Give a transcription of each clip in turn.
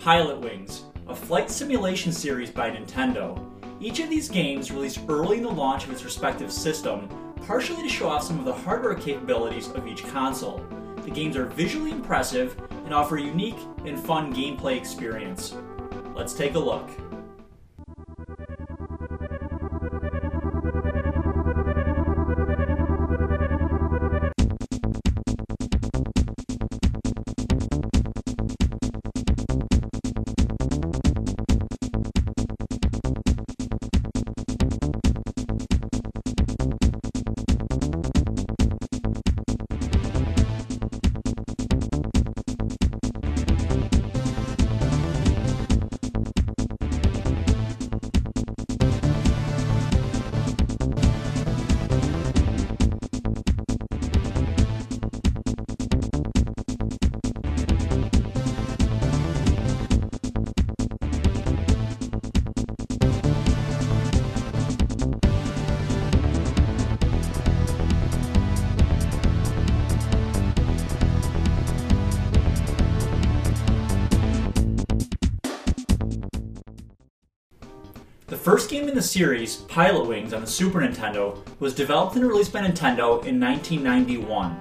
Pilotwings, a flight simulation series by Nintendo. Each of these games released early in the launch of its respective system, partially to show off some of the hardware capabilities of each console. The games are visually impressive and offer a unique and fun gameplay experience. Let's take a look. The first game in the series, Pilotwings on the Super Nintendo, was developed and released by Nintendo in 1991.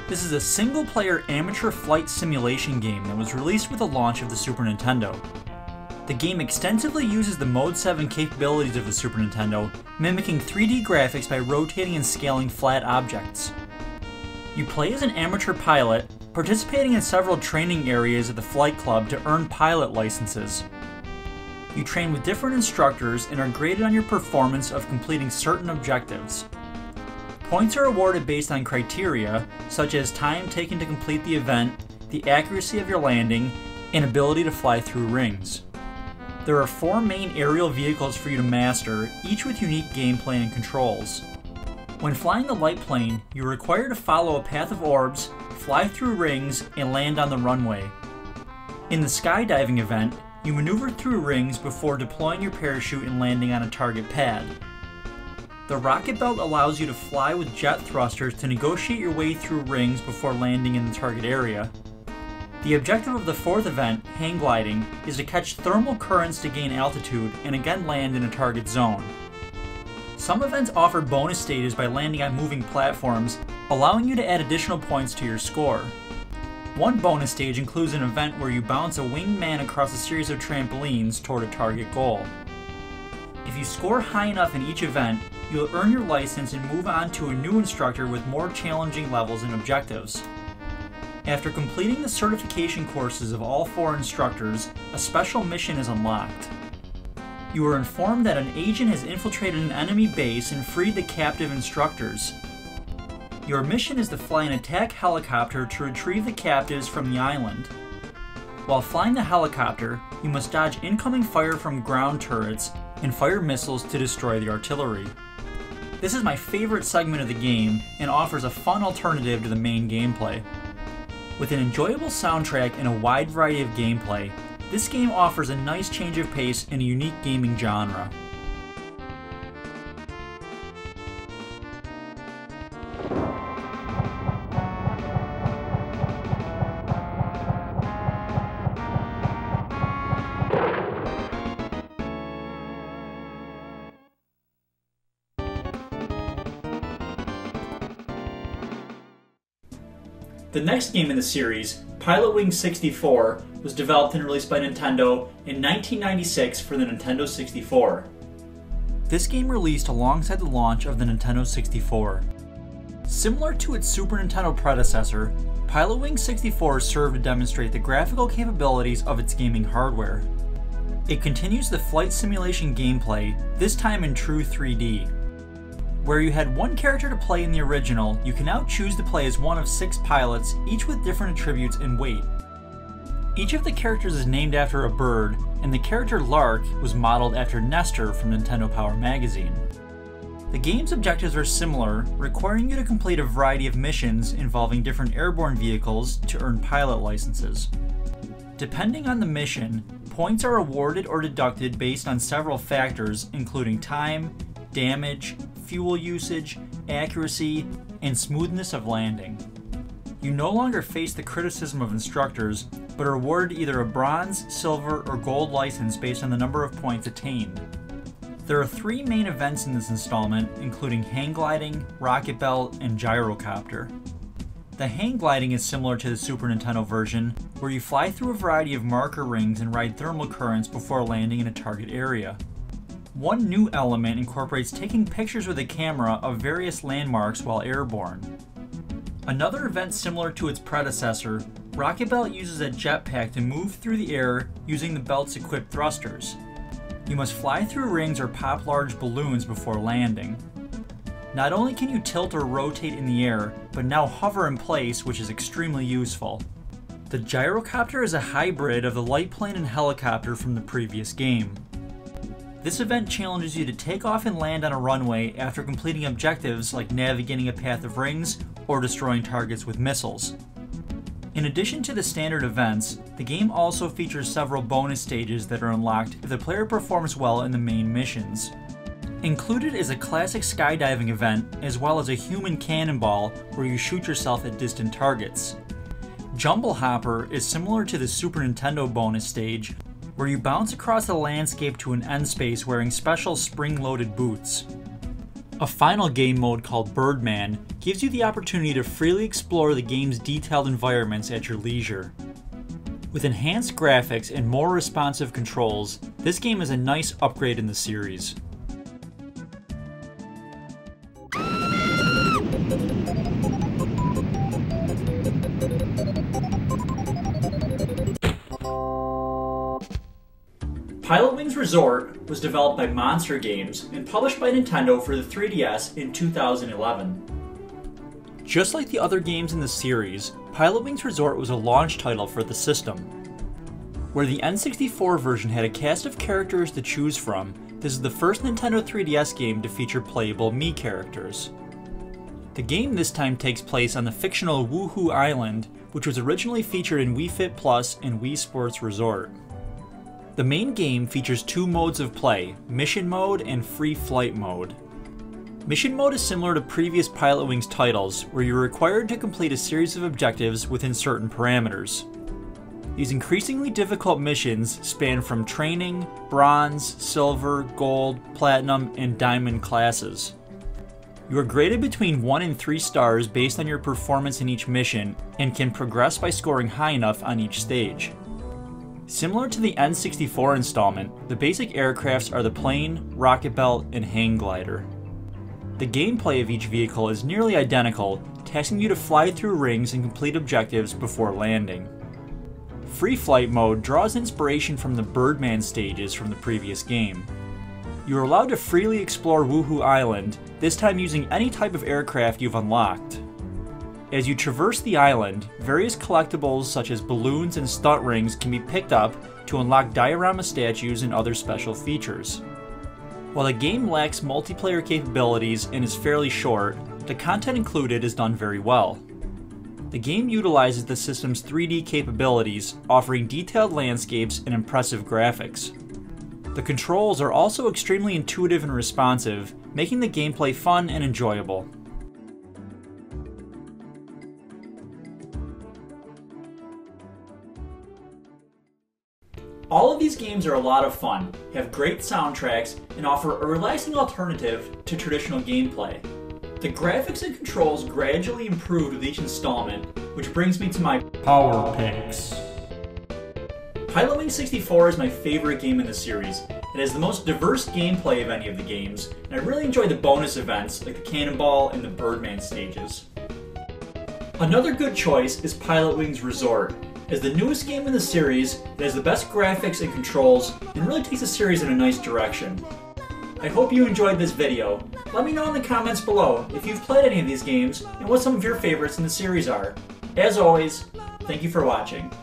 This is a single-player amateur flight simulation game that was released with the launch of the Super Nintendo. The game extensively uses the Mode 7 capabilities of the Super Nintendo, mimicking 3D graphics by rotating and scaling flat objects. You play as an amateur pilot, participating in several training areas at the Flight Club to earn pilot licenses. You train with different instructors and are graded on your performance of completing certain objectives. Points are awarded based on criteria such as time taken to complete the event, the accuracy of your landing, and ability to fly through rings. There are 4 main aerial vehicles for you to master, each with unique gameplay and controls. When flying the light plane, you are required to follow a path of orbs, fly through rings, and land on the runway. In the skydiving event, you maneuver through rings before deploying your parachute and landing on a target pad. The rocket belt allows you to fly with jet thrusters to negotiate your way through rings before landing in the target area. The objective of the 4th event, hang gliding, is to catch thermal currents to gain altitude and again land in a target zone. Some events offer bonus stages by landing on moving platforms, allowing you to add additional points to your score. One bonus stage includes an event where you bounce a winged man across a series of trampolines toward a target goal. If you score high enough in each event, you'll earn your license and move on to a new instructor with more challenging levels and objectives. After completing the certification courses of all 4 instructors, a special mission is unlocked. You are informed that an agent has infiltrated an enemy base and freed the captive instructors. Your mission is to fly an attack helicopter to retrieve the captives from the island. While flying the helicopter, you must dodge incoming fire from ground turrets and fire missiles to destroy the artillery. This is my favorite segment of the game and offers a fun alternative to the main gameplay. With an enjoyable soundtrack and a wide variety of gameplay, this game offers a nice change of pace and a unique gaming genre. The next game in the series, Pilotwings 64, was developed and released by Nintendo in 1996 for the Nintendo 64. This game released alongside the launch of the Nintendo 64. Similar to its Super Nintendo predecessor, Pilotwings 64 served to demonstrate the graphical capabilities of its gaming hardware. It continues the flight simulation gameplay, this time in true 3D. Where you had one character to play in the original, you can now choose to play as one of 6 pilots, each with different attributes and weight. Each of the characters is named after a bird, and the character Lark was modeled after Nestor from Nintendo Power Magazine. The game's objectives are similar, requiring you to complete a variety of missions involving different airborne vehicles to earn pilot licenses. Depending on the mission, Points are awarded or deducted based on several factors, including time, damage, fuel usage, accuracy, and smoothness of landing. You no longer face the criticism of instructors, but are awarded either a bronze, silver, or gold license based on the number of points attained. There are 3 main events in this installment, including hang gliding, rocket belt, and gyrocopter. The hang gliding is similar to the Super Nintendo version, where you fly through a variety of marker rings and ride thermal currents before landing in a target area. One new element incorporates taking pictures with a camera of various landmarks while airborne. Another event similar to its predecessor, Rocket Belt uses a jetpack to move through the air using the belt's equipped thrusters. You must fly through rings or pop large balloons before landing. Not only can you tilt or rotate in the air, but now hover in place, which is extremely useful. The gyrocopter is a hybrid of the light plane and helicopter from the previous game. This event challenges you to take off and land on a runway after completing objectives like navigating a path of rings or destroying targets with missiles. In addition to the standard events, the game also features several bonus stages that are unlocked if the player performs well in the main missions. Included is a classic skydiving event, as well as a human cannonball where you shoot yourself at distant targets. Jumble Hopper is similar to the Super Nintendo bonus stage, where you bounce across the landscape to an end space wearing special spring-loaded boots. A final game mode called Birdman gives you the opportunity to freely explore the game's detailed environments at your leisure. With enhanced graphics and more responsive controls, this game is a nice upgrade in the series. Pilotwings Resort was developed by Monster Games and published by Nintendo for the 3DS in 2011. Just like the other games in the series, Pilotwings Resort was a launch title for the system. Where the N64 version had a cast of characters to choose from, this is the first Nintendo 3DS game to feature playable Mii characters. The game this time takes place on the fictional Woohoo Island, which was originally featured in Wii Fit Plus and Wii Sports Resort. The main game features 2 modes of play, Mission Mode and Free Flight Mode. Mission Mode is similar to previous Pilotwings titles, where you're required to complete a series of objectives within certain parameters. These increasingly difficult missions span from training, bronze, silver, gold, platinum, and diamond classes. You are graded between 1 and 3 stars based on your performance in each mission, and can progress by scoring high enough on each stage. Similar to the N64 installment, the basic aircrafts are the plane, rocket belt, and hang glider. The gameplay of each vehicle is nearly identical, tasking you to fly through rings and complete objectives before landing. Free Flight Mode draws inspiration from the Birdman stages from the previous game. You are allowed to freely explore Woohoo Island, this time using any type of aircraft you've unlocked. As you traverse the island, various collectibles such as balloons and stunt rings can be picked up to unlock diorama statues and other special features. While the game lacks multiplayer capabilities and is fairly short, the content included is done very well. The game utilizes the system's 3D capabilities, offering detailed landscapes and impressive graphics. The controls are also extremely intuitive and responsive, making the gameplay fun and enjoyable. All of these games are a lot of fun, have great soundtracks, and offer a relaxing alternative to traditional gameplay. The graphics and controls gradually improved with each installment, which brings me to my power picks. Pilotwings 64 is my favorite game in the series. It has the most diverse gameplay of any of the games, and I really enjoy the bonus events like the Cannonball and the Birdman stages. Another good choice is Pilotwings Resort. As the newest game in the series, it has the best graphics and controls, and really takes the series in a nice direction. I hope you enjoyed this video. Let me know in the comments below if you've played any of these games and what some of your favorites in the series are. As always, thank you for watching.